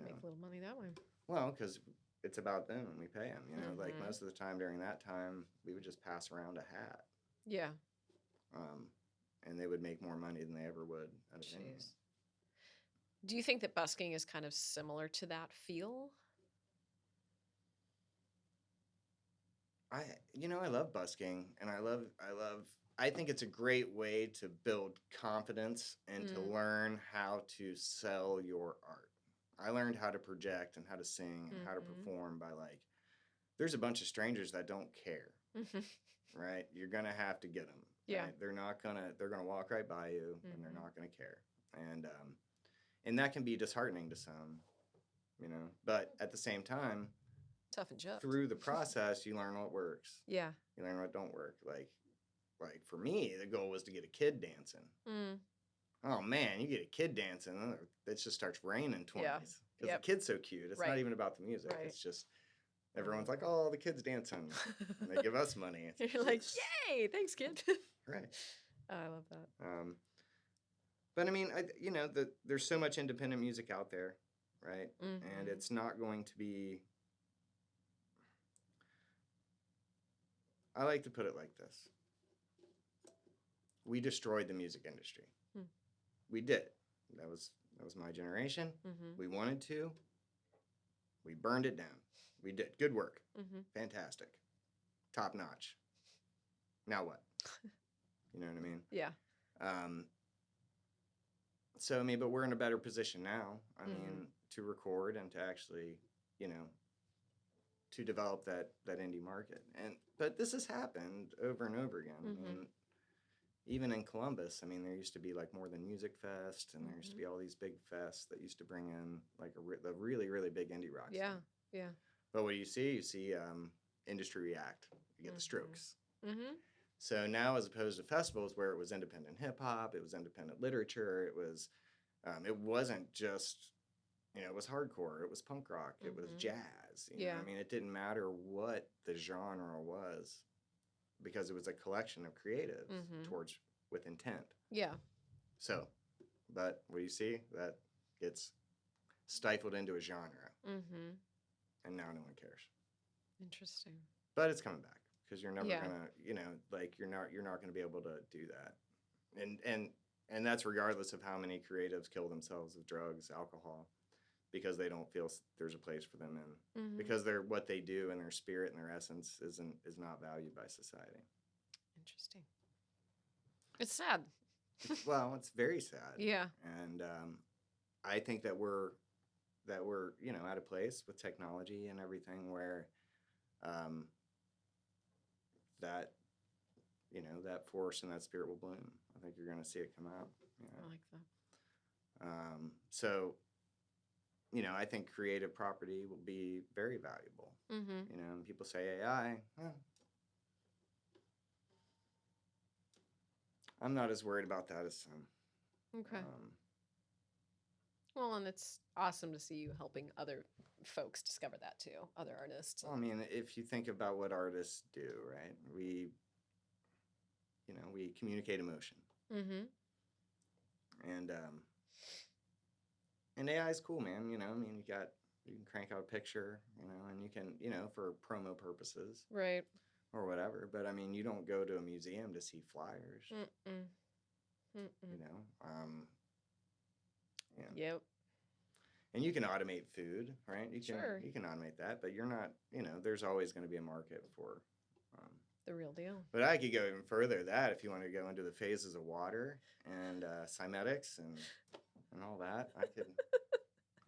make a little money that way. Well, because it's about them and we pay them, like most of the time during that time, we would just pass around a hat. Yeah. And they would make more money than they ever would at a venue. Do you think that busking is kind of similar to that feel? I love busking, and I think it's a great way to build confidence and to learn how to sell your art. I learned how to project and how to sing and how to perform by there's a bunch of strangers that don't care, right? You're going to have to get them. Yeah. Right? They're going to walk right by you and they're not going to care. And that can be disheartening to some, but at the same time, tough and tough. Through the process, you learn what works. Yeah. You learn what don't work. Like for me, the goal was to get a kid dancing. Oh man, you get a kid dancing, it just starts raining 20s. Yeah. Because the kid's so cute. It's not even about the music. Right. It's just everyone's like, oh, the kid's dancing. And they give us money. You're like, yay, thanks, kid. Right. Oh, I love that. But I mean, there's so much independent music out there, right? And it's not going to be. I like to put it like this. We destroyed the music industry. We did. That was my generation. We wanted to. We burned it down. We did. Good work. Fantastic. Top notch. Now what? You know what I mean? Yeah. So, but we're in a better position now. I mean, to record and to actually, to develop that indie market. But this has happened over and over again. I mean, even in Columbus, there used to be More Than Music Fest, and there used to be all these big fests that used to bring in the really, really big indie rock scene. Yeah. But what do you see? You see industry react. You get the Strokes. So now, as opposed to festivals where it was independent hip hop, it was independent literature, it wasn't just, it was hardcore, it was punk rock, it was jazz. You know? It didn't matter what the genre was, because it was a collection of creatives with intent. Yeah. So, but what do you see? That gets stifled into a genre. And now no one cares. Interesting. But it's coming back, because you're never gonna, you're not gonna be able to do that. And that's regardless of how many creatives kill themselves with drugs, alcohol, because they don't feel there's a place for them in, because what they do and their spirit and their essence is not valued by society. Interesting. It's sad. Well, it's very sad. Yeah. And I think that we're at a place with technology and everything where that that force and that spirit will bloom. I think you're going to see it come out. I like that. So, I think creative property will be very valuable. And people say AI. I'm not as worried about that as some. Okay. Well, and it's awesome to see you helping other folks discover that too, other artists. Well, if you think about what artists do, right? We communicate emotion. And AI is cool, man. You can crank out a picture, and you can, for promo purposes. Right. Or whatever. But, you don't go to a museum to see flyers. Yep. And you can automate food, right? You can automate that, but you're not, there's always going to be a market for the real deal. But I could go even further than that if you want to go into the phases of water and cymatics and all that. I could,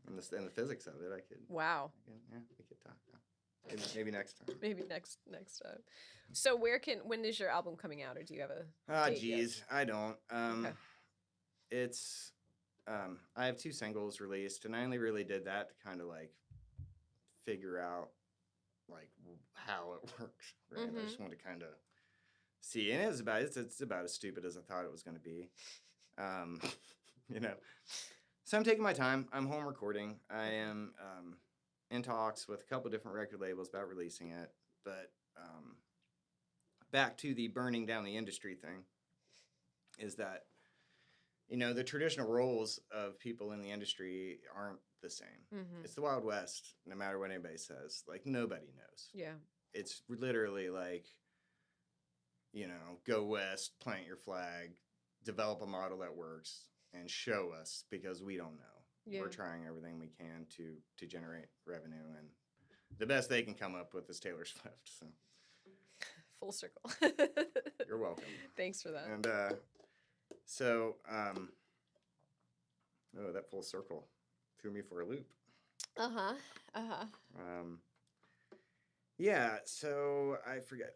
and the physics of it, I could. Wow. We could talk. Maybe next time. Maybe next time. So when is your album coming out, or do you have a date geez, yet? I don't. Okay. It's I have 2 singles released, and I only really did that to kind of like figure out like how it works. Right? I just want to kind of see, and it's about as stupid as I thought it was going to be. You know, so I'm taking my time. I'm home recording. I am in talks with a couple different record labels about releasing it, but back to the burning down the industry thing is that, you know, the traditional roles of people in the industry aren't the same. It's the Wild West, no matter what anybody says. Like, nobody knows. Yeah. It's literally like, you know, go west, plant your flag, develop a model that works, and show us, because we don't know. Yeah. We're trying everything we can to generate revenue, and the best they can come up with is Taylor Swift. So. Full circle. You're welcome. Thanks for that. And that full circle threw me for a loop. Yeah, so I forget.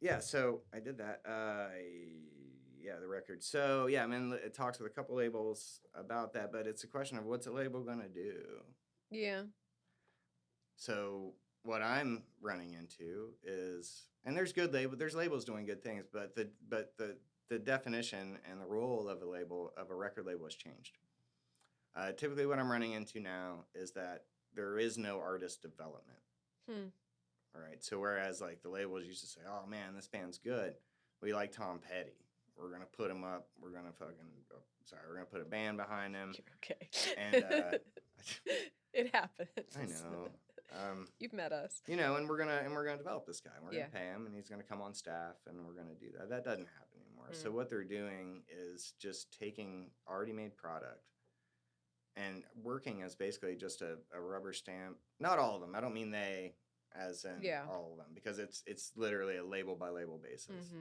Yeah, so I did that. The record. So yeah, I mean, it talks with a couple labels about that, but it's a question of what's a label gonna do. Yeah. So what I'm running into is, and there's labels doing good things, but the definition and the role of a record label has changed. Typically what I'm running into now is that there is no artist development. All right. So whereas like the labels used to say, oh man, this band's good. We like Tom Petty. We're going to put him up. We're going to put a band behind him. Okay. And it happens. I know. You've met us. You know, and we're gonna develop this guy. We're gonna pay him, and he's gonna come on staff, and we're gonna do that. That doesn't happen anymore. So what they're doing is just taking already made product and working as basically just a rubber stamp. Not all of them. I don't mean they as in all of them, because it's literally a label by label basis.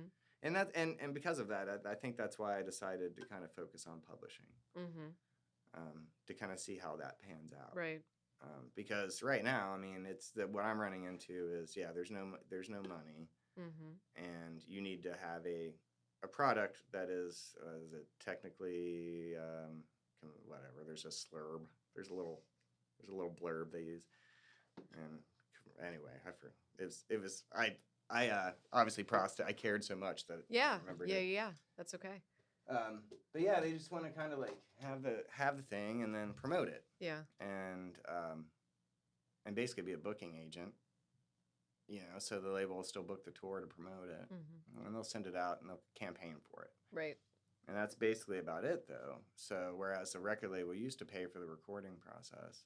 And and because of that, I think that's why I decided to kind of focus on publishing. To kind of see how that pans out. Right. Because right now, I mean, what I'm running into is, there's no money, and you need to have a product that is it technically whatever. There's a slurb. There's a little blurb they use, and anyway, I obviously I cared so much that I remembered it. Yeah. That's okay. But yeah, they just want to kind of like have the thing and then promote it. Yeah. And basically be a booking agent, you know, so the label will still book the tour to promote it, and they'll send it out and they'll campaign for it. Right. And that's basically about it, though. So whereas the record label used to pay for the recording process,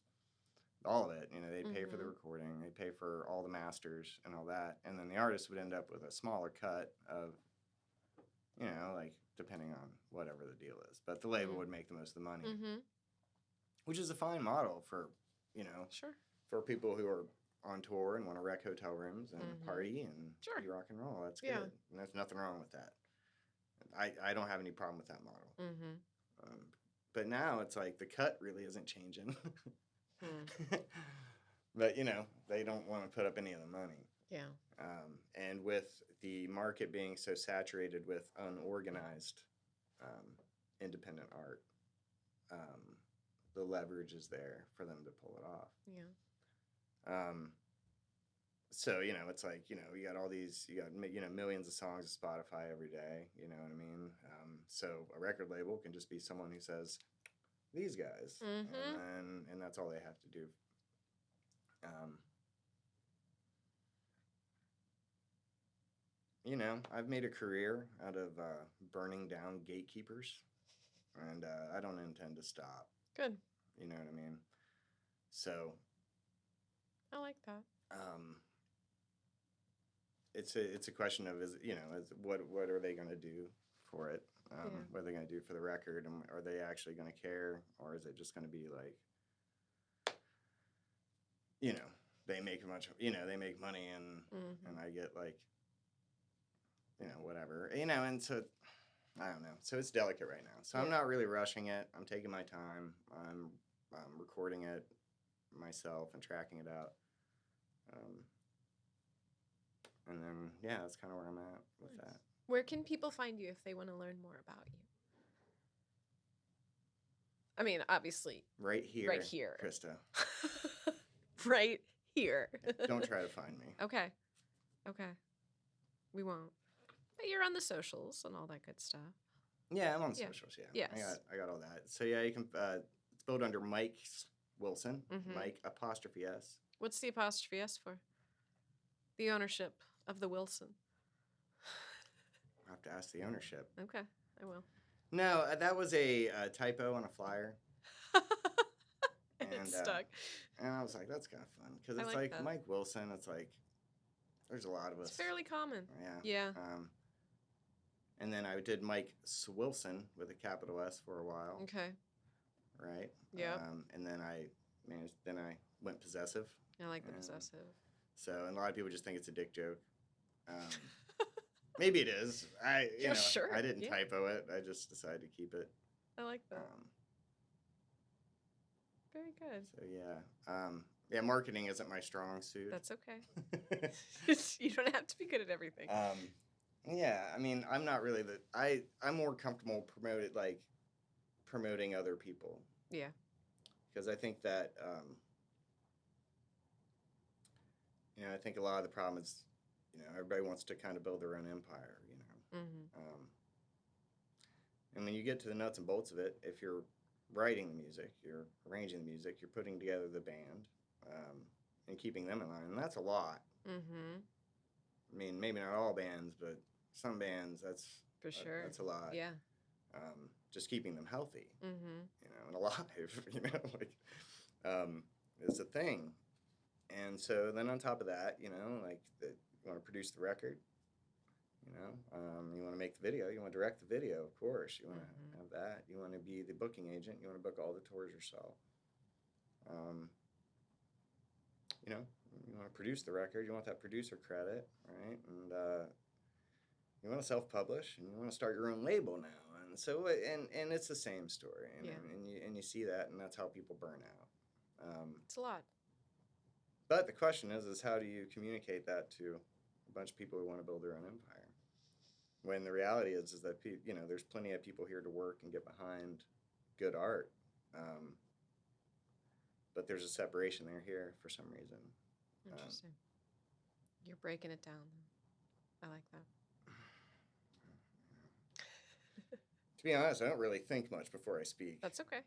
all of it, you know, they'd pay for the recording, they'd pay for all the masters and all that, and then the artist would end up with a smaller cut of, you know, like, depending on whatever the deal is. But the label would make the most of the money, which is a fine model for, you know, for people who are on tour and want to wreck hotel rooms and party and be rock and roll. That's good. Yeah. And there's nothing wrong with that. I don't have any problem with that model. But now it's like the cut really isn't changing. But, you know, they don't want to put up any of the money. Yeah. And with the market being so saturated with unorganized independent art, the leverage is there for them to pull it off. Yeah. So, you know, it's like, you know, you got millions of songs of Spotify every day, you know what I mean? So a record label can just be someone who says, these guys, and that's all they have to do. You know, I've made a career out of burning down gatekeepers, and I don't intend to stop. Good. You know what I mean? So. I like that. It's a question of what are they going to do for it? What are they going to do for the record? And are they actually going to care, or is it just going to be like, you know, they make money and I get like, you know, whatever, you know, and so I don't know. So it's delicate right now. So I'm not really rushing it. I'm taking my time. I'm recording it myself and tracking it out. And then, yeah, that's kind of where I'm at with that. Where can people find you if they want to learn more about you? I mean, obviously. Right here. Right here. Krista. Right here. Don't try to find me. Okay. We won't. But you're on the socials and all that good stuff. Yeah, I'm on socials, yeah. Yes. I got all that. So, yeah, you can, it's spelled under Mike Wilson, Mm-hmm. Mike apostrophe S. What's the apostrophe S for? The ownership of the Wilson. I'll have to ask the ownership. Okay, I will. No, that was a typo on a flyer. And it stuck. And I was like, that's kind of fun. Because it's like Mike Wilson, it's like, there's a lot of us. It's fairly common. Yeah. And then I did Mike Swilson with a capital S for a while. Okay. Right? Yeah. And then I went possessive. I like the possessive. So, and a lot of people just think it's a dick joke. Maybe it is. Sure. I didn't typo it. I just decided to keep it. I like that. Very good. So, yeah, marketing isn't my strong suit. That's okay. You don't have to be good at everything. Yeah, I mean, I'm not really I'm more comfortable promoting other people. Yeah. Because I think that, I think a lot of the problem is, everybody wants to kind of build their own empire, Mm-hmm. And when you get to the nuts and bolts of it, if you're writing the music, you're arranging the music, you're putting together the band, and keeping them in line, and that's a lot. Mm-hmm. I mean, maybe not all bands, but some bands, that's for sure. That's a lot. Yeah. Just keeping them healthy, mm-hmm. And alive, it's a thing. And so then on top of that, you want to produce the record, you want to make the video, you want to direct the video, of course, you want to have that, you want to be the booking agent, you want to book all the tours yourself, you want to produce the record, you want that producer credit, right? And you want to self-publish, and you want to start your own label now. And so, and it's the same story, and you see that, and that's how people burn out. It's a lot. But the question is how do you communicate that to a bunch of people who want to build their own empire? When the reality is that there's plenty of people here to work and get behind good art, but there's a separation here for some reason. Interesting. You're breaking it down. I like that. To be honest, I don't really think much before I speak. That's okay.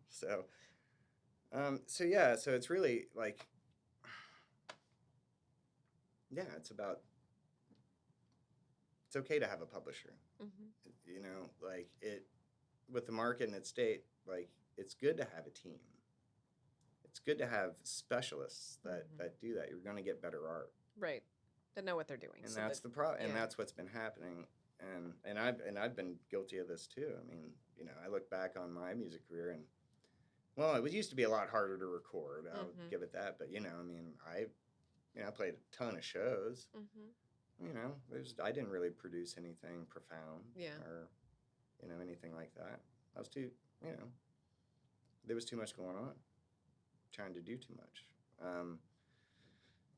So it's really like, it's okay to have a publisher. Mm-hmm. With the market and its state, it's good to have a team. It's good to have specialists that do that. You're going to get better art. Right. That know what they're doing. And that's the problem. And that's what's been happening. And I've been guilty of this too. I mean, I look back on my music career and, it used to be a lot harder to record. I'll give it that. But, I played a ton of shows. Mm-hmm. I didn't really produce anything profound. Yeah. Or, anything like that. I was too, there was too much going on. Trying to do too much.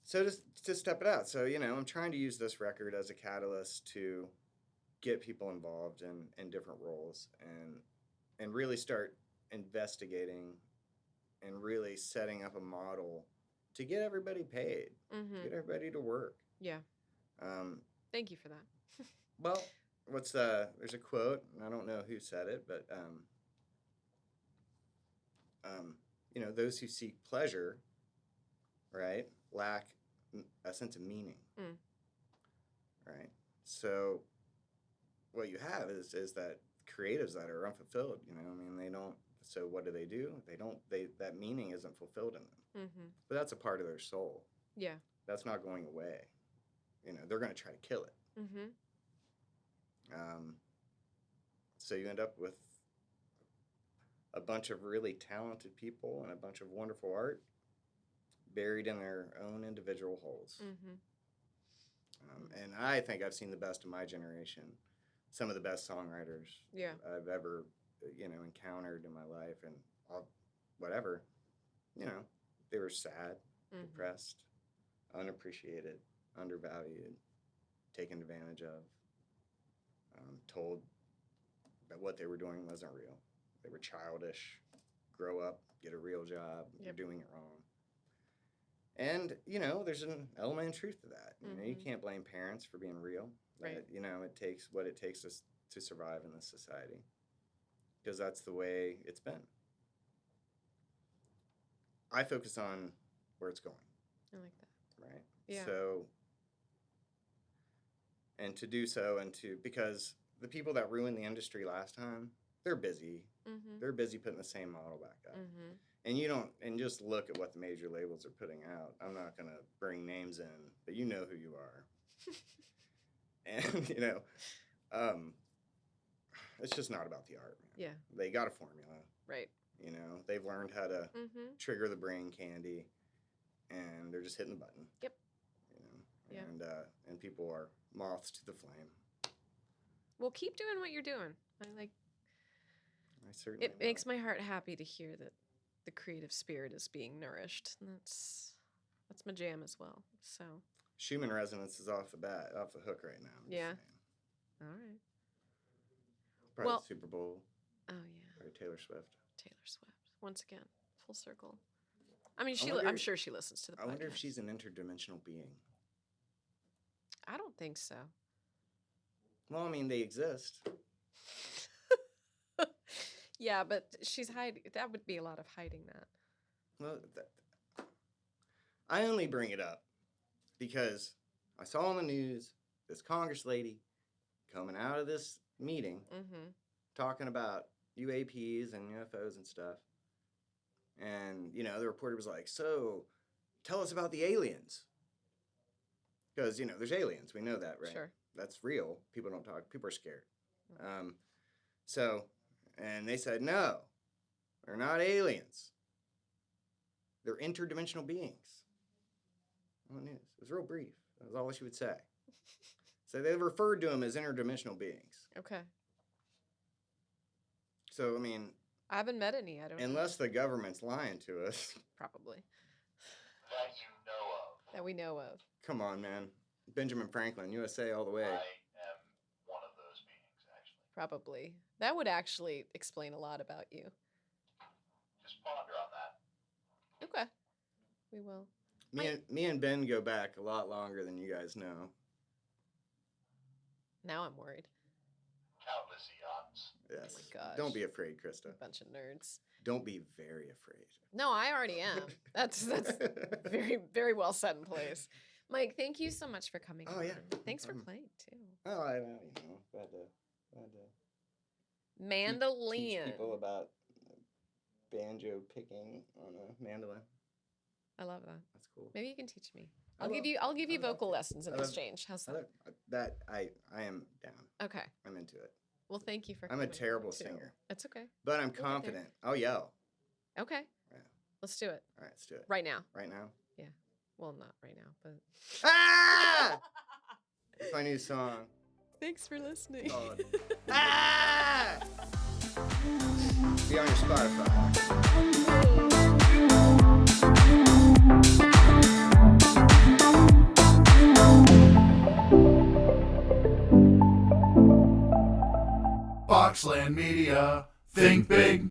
So to step it out. So, I'm trying to use this record as a catalyst to get people involved in different roles and really start investigating and really setting up a model to get everybody paid, to get everybody to work. Yeah. Thank you for that. Well, there's a quote, and I don't know who said it, but, those who seek pleasure, right, lack a sense of meaning, right? So what you have is that creatives that are unfulfilled, they don't, so what do? That meaning isn't fulfilled in them. Mm-hmm. But that's a part of their soul. Yeah. That's not going away. They're going to try to kill it. Mm-hmm. So you end up with a bunch of really talented people and a bunch of wonderful art buried in their own individual holes. Mm-hmm. And I think I've seen the best of my generation, some of the best songwriters I've ever, encountered in my life, and whatever, they were sad, depressed, unappreciated, undervalued, taken advantage of, told that what they were doing wasn't real. They were childish. Grow up, get a real job. You're doing it wrong. And, there's an element of truth to that. You can't blame parents for being real. Right. It takes what it takes to survive in this society. Because that's the way it's been. I focus on where it's going. I like that. Right? Yeah. So, and to do so, because the people that ruined the industry last time, they're busy. They're busy putting the same model back up. And just look at what the major labels are putting out. I'm not going to bring names in, but you know who you are. And, it's just not about the art, man. Yeah. They got a formula. Right. They've learned how to trigger the brain candy, and they're just hitting the button. Yep. Yeah. And people are moths to the flame. Well, keep doing what you're doing. I certainly It makes my heart happy to hear that the creative spirit is being nourished. And that's my jam as well. So Schumann Resonance is off the hook right now. I'm just saying. All right. Probably the Super Bowl. Oh yeah. Or Taylor Swift. Once again, full circle. I mean, I'm sure she listens to the podcast. I wonder if she's an interdimensional being. I don't think so. Well, I mean, they exist. Yeah, but she's hiding. That would be a lot of hiding that. Well, I only bring it up because I saw on the news this Congress lady coming out of this meeting talking about UAPs and UFOs and stuff. And, the reporter was like, so tell us about the aliens. Because, there's aliens. We know that, right? Sure. That's real. People don't talk. People are scared. And they said, no, they're not aliens. They're interdimensional beings. On the news. It was real brief. That was all she would say. So they referred to them as interdimensional beings. Okay. So, I mean... I haven't met any. I don't know. Unless the government's lying to us. Probably. That you know of. That we know of. Come on, man. Benjamin Franklin, USA all the way. I am one of those beings, actually. Probably. That would actually explain a lot about you. Just ponder on that. Okay. We will. Me and Ben go back a lot longer than you guys know. Now I'm worried. Countless eons. Yes. Oh my gosh. Don't be afraid, Krista. A bunch of nerds. Don't be very afraid. No, I already am. That's very, very well set in place. Mike, thank you so much for coming. Oh, yeah. Thanks for playing, too. Oh, I know. Glad to mandolin. teach people about banjo picking on a mandolin. I love that. That's cool. Maybe you can teach me. I I'll give you I love vocal it. lessons in I love- exchange. How's that? I am down. Okay. I'm into it. Well, thank you for I'm a coming terrible too. singer, It's okay. but I'm We'll get there. confident. I'll yell. Okay. Yeah. Let's do it. All right, let's do it. Right now. Right now. Well, not right now, but Ah! It's my new song. thanks for listening. Called Ah! Be on your Spotify. Boxland Media. Think big.